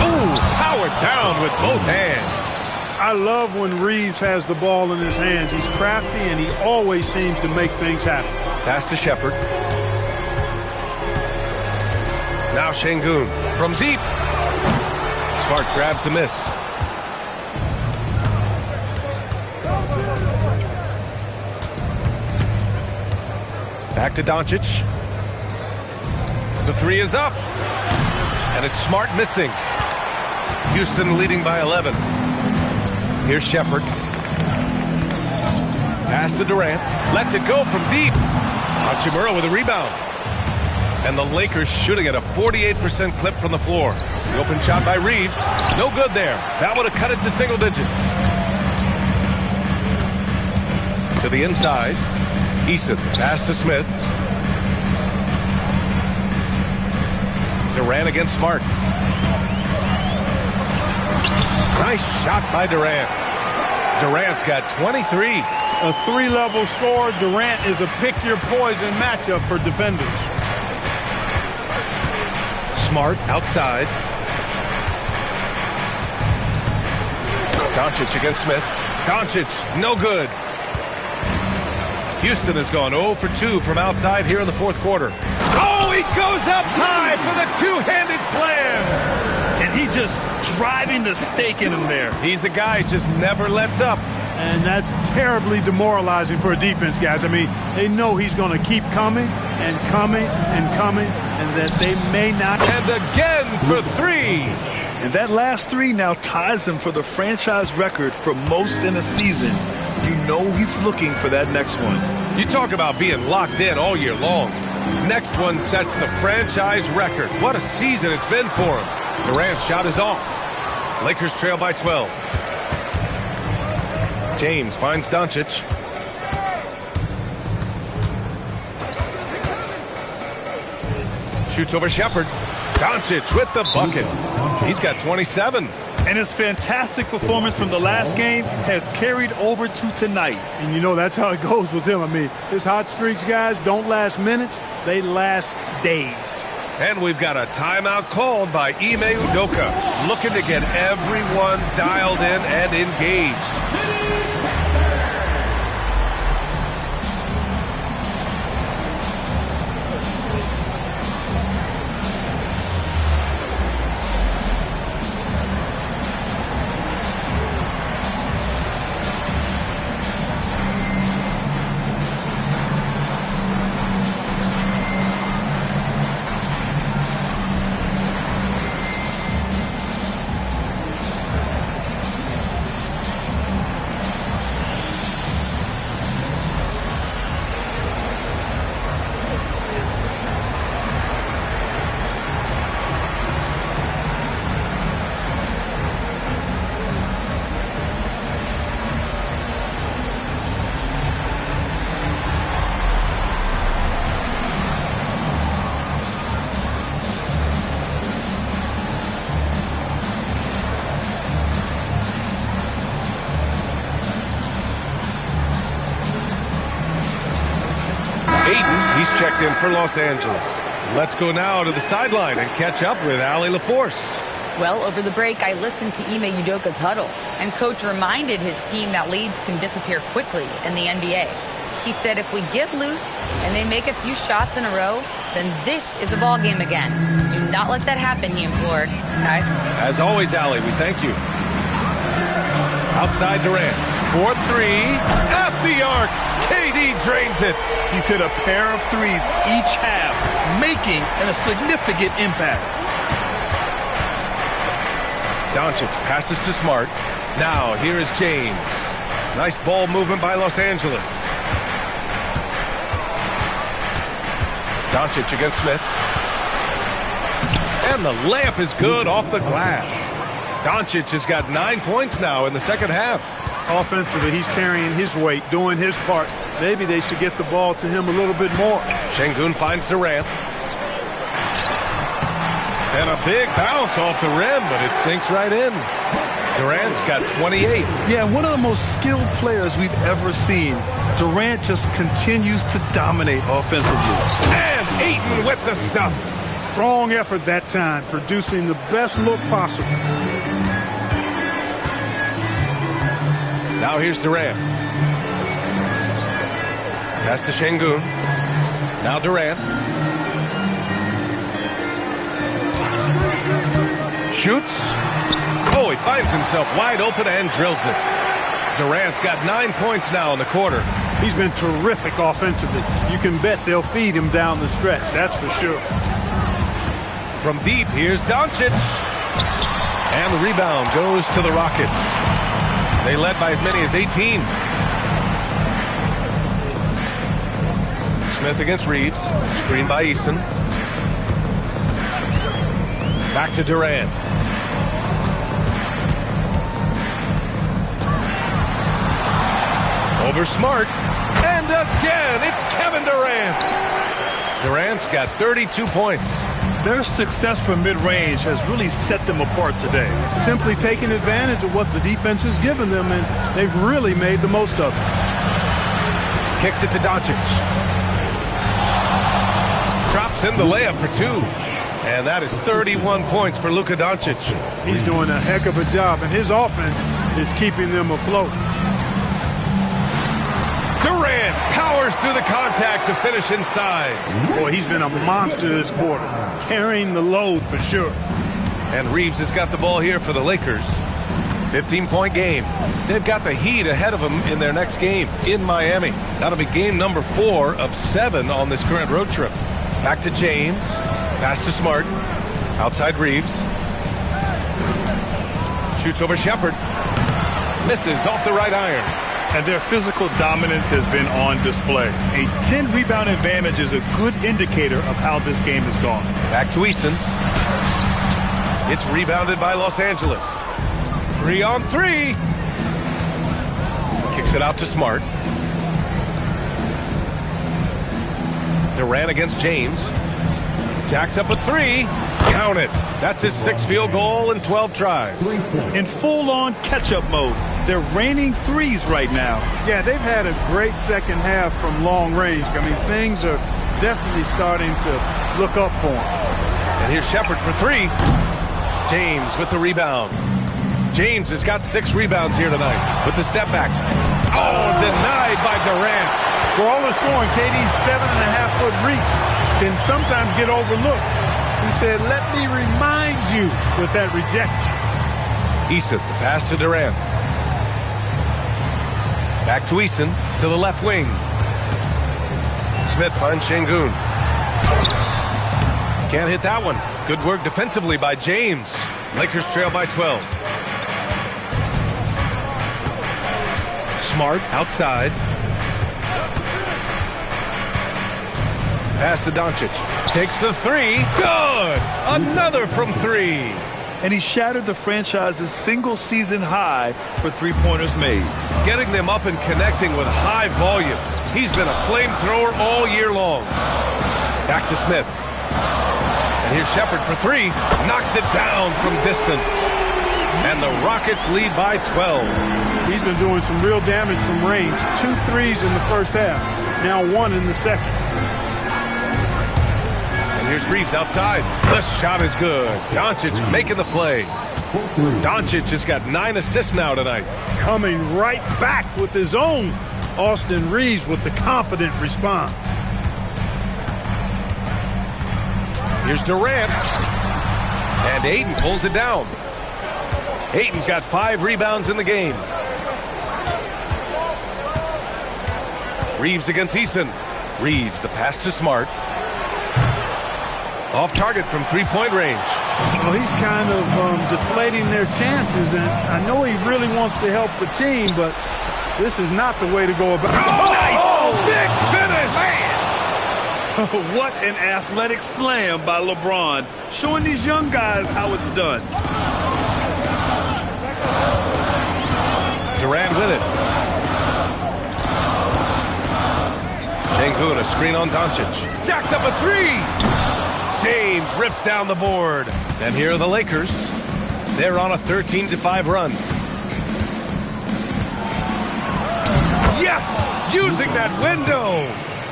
Ooh, powered down with both hands. I love when Reeves has the ball in his hands. He's crafty, and he always seems to make things happen. Pass to Shepard. Now Şengün from deep. Smart grabs the miss. Back to Doncic. The 3 is up. And it's Smart missing. Houston leading by 11. Here's Shepard. Pass to Durant. Lets it go from deep. Hachimura with a rebound. And the Lakers shooting at a 48% clip from the floor. The open shot by Reeves. No good there. That would have cut it to single digits. To the inside. Eason, pass to Smith. Durant against Smart. Nice shot by Durant. Durant's got 23. A 3-level score. Durant is a pick-your-poison matchup for defenders. Smart outside. Doncic against Smith. Doncic, no good. Houston has gone 0 for 2 from outside here in the fourth quarter. Oh, he goes up high for the two-handed slam. And he just driving the stake in him there. He's a guy who just never lets up. And that's terribly demoralizing for a defense, guys. I mean, they know he's going to keep coming and coming and coming, and that they may not. And again for 3. And that last 3 now ties him for the franchise record for most in a season. You know he's looking for that next one. You talk about being locked in all year long. Next one sets the franchise record. What a season it's been for him. Durant's shot is off. Lakers trail by 12. James finds Doncic. Shoots over Shepard. Doncic with the bucket. He's got 27. And his fantastic performance from the last game has carried over to tonight. And you know that's how it goes with him. I mean, his hot streaks, guys, don't last minutes. They last days. And we've got a timeout called by Ime Udoka, looking to get everyone dialed in and engaged. He's checked in for Los Angeles. Let's go now to the sideline and catch up with Allie LaForce. Well, over the break, I listened to Ime Udoka's huddle, and Coach reminded his team that leads can disappear quickly in the NBA. He said if we get loose and they make a few shots in a row, then this is a ball game again. Do not let that happen, he implored. Guys? As always, Allie, we thank you. Outside Durant. 4-3 at the arc. KD drains it. He's hit a pair of threes each half, making a significant impact. Doncic passes to Smart. Now here is James. Nice ball movement by Los Angeles. Doncic against Smith. And the layup is good off the glass. Doncic has got 9 points now in the second half. Offensively, he's carrying his weight, doing his part. Maybe they should get the ball to him a little bit more. Şengün finds Durant. And a big bounce off the rim, but it sinks right in. Durant's got 28. Yeah, one of the most skilled players we've ever seen. Durant just continues to dominate offensively. And Ayton with the stuff. Strong effort that time, producing the best look possible. Now here's Durant. Pass to Şengün. Now Durant. Shoots. Oh, he finds himself wide open and drills it. Durant's got 9 points now in the quarter. He's been terrific offensively. You can bet they'll feed him down the stretch, that's for sure. From deep, here's Doncic. And the rebound goes to the Rockets. They led by as many as 18. Smith against Reeves. Screen by Eason. Back to Durant. Over Smart. And again, it's Kevin Durant. Durant's got 32 points. Their success from mid-range has really set them apart today. Simply taking advantage of what the defense has given them, and they've really made the most of it. Kicks it to Doncic. Drops in the layup for two. And that is 31 points for Luka Doncic. He's doing a heck of a job, and his offense is keeping them afloat. Durant powers through the contact to finish inside. Boy, he's been a monster this quarter, carrying the load for sure. And Reeves has got the ball here for the Lakers. 15-point game. They've got the Heat ahead of them in their next game in Miami. That'll be game number 4 of 7 on this current road trip. Back to James. Pass to Smart. Outside Reeves. Shoots over Shepherd. Misses off the right iron. And their physical dominance has been on display. A 10-rebound advantage is a good indicator of how this game has gone. Back to Eason. It's rebounded by Los Angeles. 3-on-3. Kicks it out to Smart. Durant against James. Jacks up a 3. Count it. That's his 6th field goal in 12 tries. In full-on catch-up mode. They're raining threes right now. Yeah, they've had a great second half from long range. I mean, things are definitely starting to look up for them. And here's Shepherd for 3. James with the rebound. James has got 6 rebounds here tonight with the step back. Oh, denied by Durant. For all the scoring, KD's 7.5-foot reach can sometimes get overlooked. He said, let me remind you with that rejection. Eason, the pass to Durant. Back to Eason, to the left wing. Smith finds Şengün. Can't hit that one. Good work defensively by James. Lakers trail by 12. Smart outside. Pass to Doncic. Takes the 3. Good! Another from 3. And he shattered the franchise's single-season high for three-pointers made. Getting them up and connecting with high volume. He's been a flamethrower all year long. Back to Smith. And here's Shepherd for 3. Knocks it down from distance. And the Rockets lead by 12. He's been doing some real damage from range. 2 threes in the first half. Now 1 in the second. Here's Reeves outside. The shot is good. Doncic making the play. Doncic has got 9 assists now tonight. Coming right back with his own. Austin Reeves with the confident response. Here's Durant. And Ayton pulls it down. Ayton's got 5 rebounds in the game. Reeves against Eason. Reeves, the pass to Smart. Off target from three-point range. Well, he's kind of deflating their chances, and I know he really wants to help the team, but this is not the way to go about it. Oh, nice! Big finish! Man! What an athletic slam by LeBron, showing these young guys how it's done. Durant with it. Sengun, a screen on Doncic. Jacks up a three! James rips down the board. And here are the Lakers. They're on a 13-5 run. Yes! Using that window!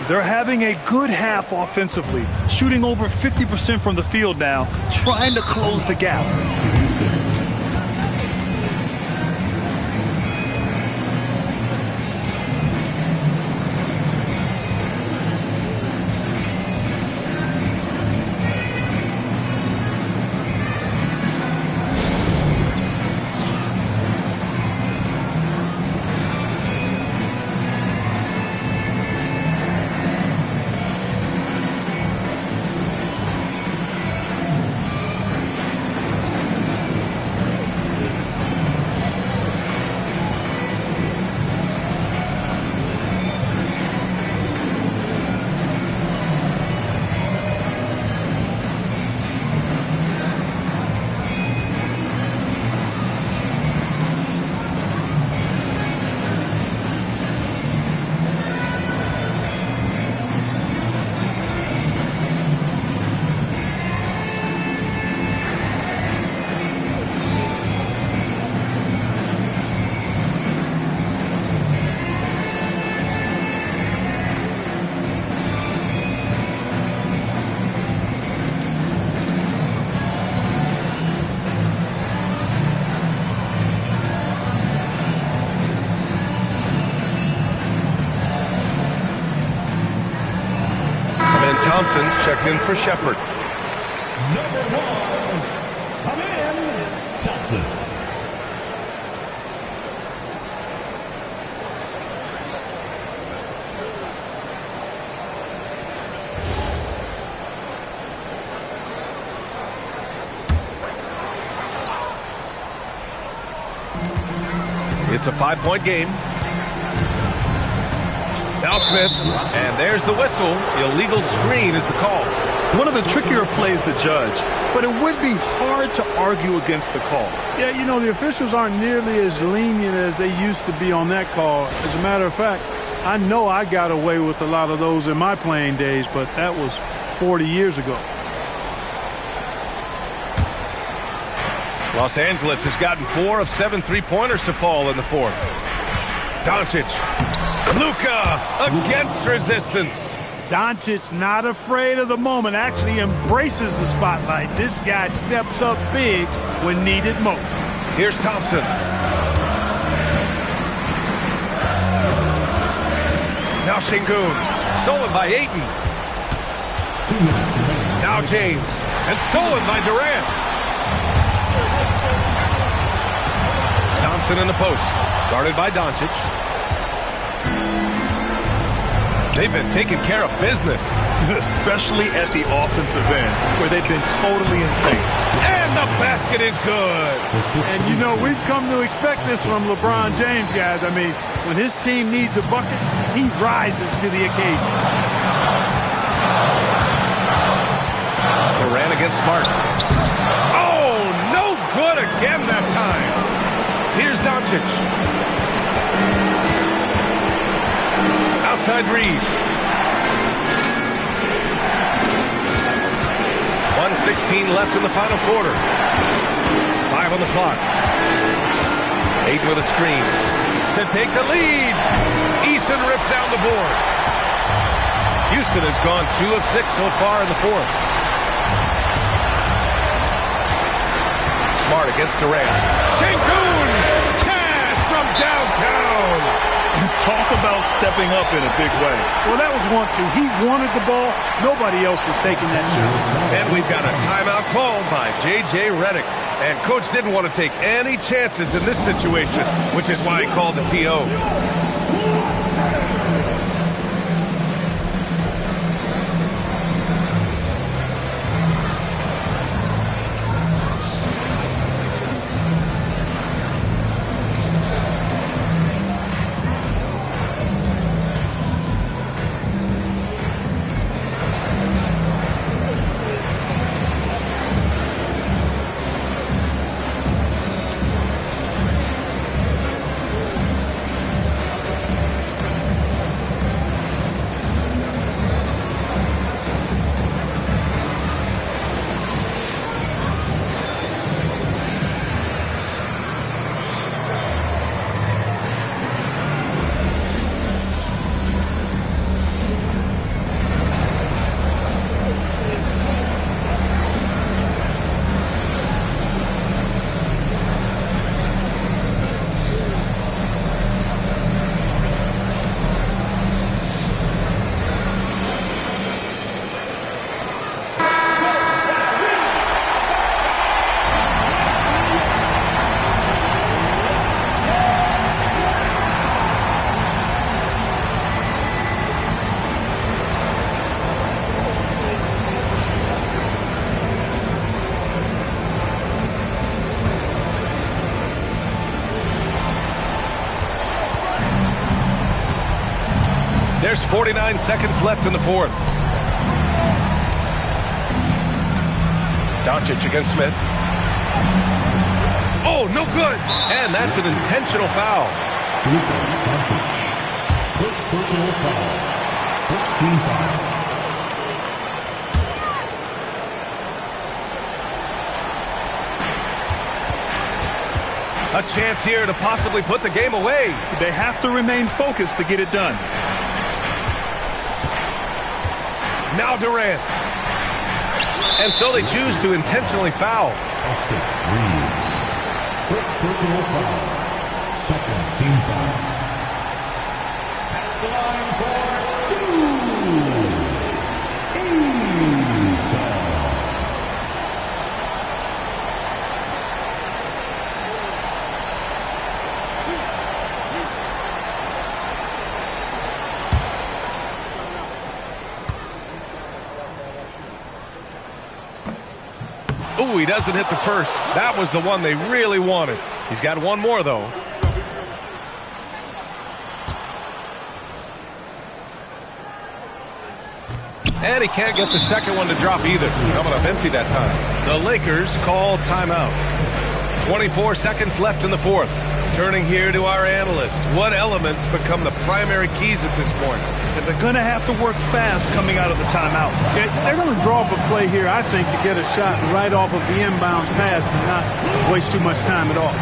They're having a good half offensively, shooting over 50% from the field now, trying to close the gap. Thompson's checked in for Shepard. Number 1, come in, Thompson. It's a 5-point game. Now Smith, and there's the whistle. Illegal screen is the call. One of the trickier plays to judge, but it would be hard to argue against the call. Yeah, you know, the officials aren't nearly as lenient as they used to be on that call. As a matter of fact, I know I got away with a lot of those in my playing days, but that was 40 years ago. Los Angeles has gotten 4 of 7 three-pointers to fall in the fourth. Doncic. Luka against resistance. Doncic not afraid of the moment, actually embraces the spotlight. This guy steps up big when needed most. Here's Thompson. Now Sengun. Stolen by Ayton. Now James. And stolen by Durant. Thompson in the post. Guarded by Doncic. They've been taking care of business. Especially at the offensive end, where they've been totally insane. And the basket is good. And, you know, we've come to expect this from LeBron James, guys. I mean, when his team needs a bucket, he rises to the occasion. Durant against Smart. Oh, no good again that time. Here's Doncic. Outside Reeves. 1:16 left in the final quarter. 5 on the clock. 8 with a screen. To take the lead. Eason rips down the board. Houston has gone 2 of 6 so far in the fourth. Smart against Durant. Sengun! Cash from downtown! Talk about stepping up in a big way. Well, that was 1-2. He wanted the ball. Nobody else was taking that shot. And we've got a timeout called by J.J. Redick. And Coach didn't want to take any chances in this situation, which is why he called the T.O. There's 49 seconds left in the fourth. Doncic against Smith. Oh, no good. And that's an intentional foul. First personal foul. First team foul. A chance here to possibly put the game away. They have to remain focused to get it done. Now Durant. And so they choose to intentionally foul. Austin Reeves. First personal foul. Second team foul. At the line for two. Foul. Ooh, he doesn't hit the first. That was the one they really wanted. He's got one more, though. And he can't get the second one to drop either. Coming up empty that time. The Lakers call timeout. 24 seconds left in the fourth. Turning here to our analyst. What elements become the primary keys at this point? And they're going to have to work fast coming out of the timeout. They're going to draw up a play here, I think, to get a shot right off of the inbounds pass and not waste too much time at all.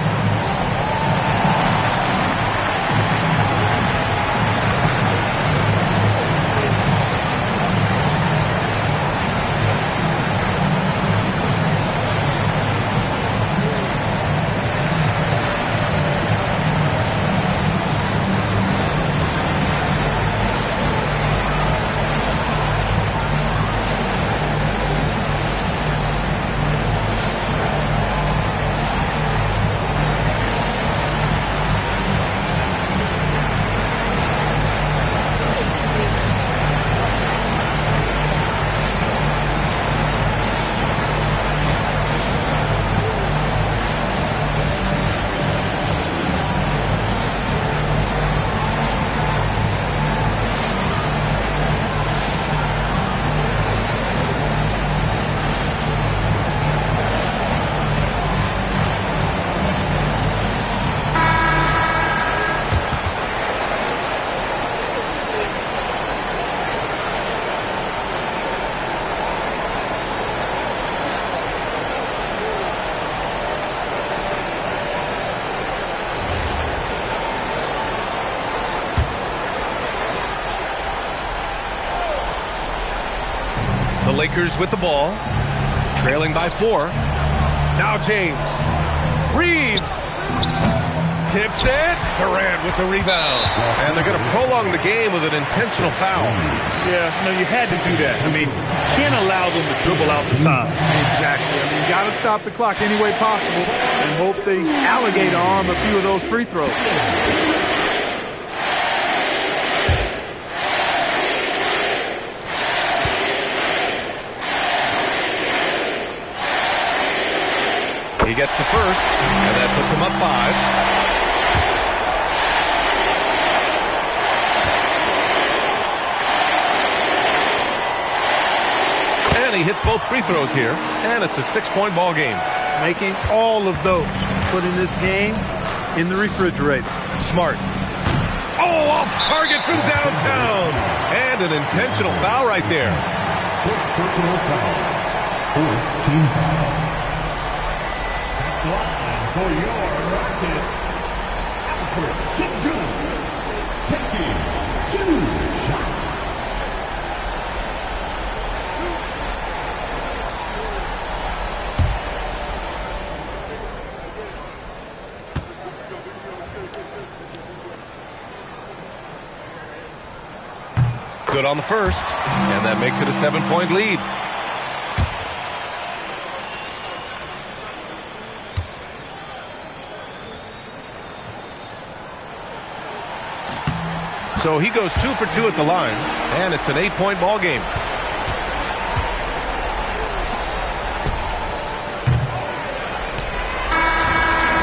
Lakers with the ball, trailing by 4. Now James. Reeves. Tips it. Durant with the rebound. And they're going to prolong the game with an intentional foul. Yeah, no, you had to do that. I mean, can't allow them to dribble out the time. Exactly. I mean, you got to stop the clock any way possible and hope they alligator arm a few of those free throws. He gets the first, and that puts him up 5. And he hits both free throws here, and it's a 6-point ball game. Making all of those, putting this game in the refrigerator. Smart. Oh, off target from downtown. And an intentional foul right there. First personal foul. Fourth team foul. Line for your Rockets, Alfred Sengun, taking 2 shots. Good on the first, and that makes it a 7-point lead. So he goes 2 for 2 at the line, and it's an 8-point ball game.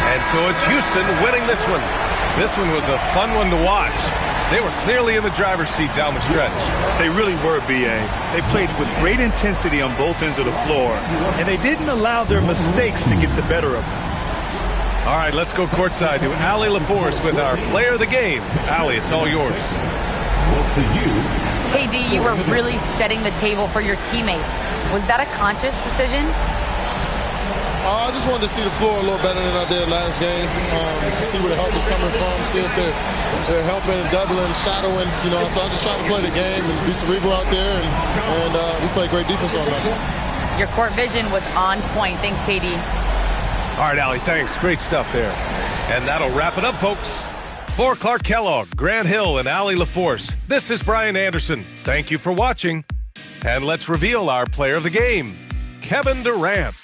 And so it's Houston winning this one. This one was a fun one to watch. They were clearly in the driver's seat down the stretch. They really were, B.A. They played with great intensity on both ends of the floor, and they didn't allow their mistakes to get the better of them. All right, let's go courtside to Allie LaForce with our player of the game. Allie, it's all yours. Well, for you, KD, you were really setting the table for your teammates. Was that a conscious decision? I just wanted to see the floor a little better than I did last game. See where the help is coming from, see if they're helping, doubling, shadowing. So I just try to play the game and be cerebral out there, and we play great defense on that. Your court vision was on point. Thanks, KD. All right, Allie, thanks. Great stuff there. And that'll wrap it up, folks. For Clark Kellogg, Grant Hill, and Allie LaForce, this is Brian Anderson. Thank you for watching. And let's reveal our player of the game, Kevin Durant.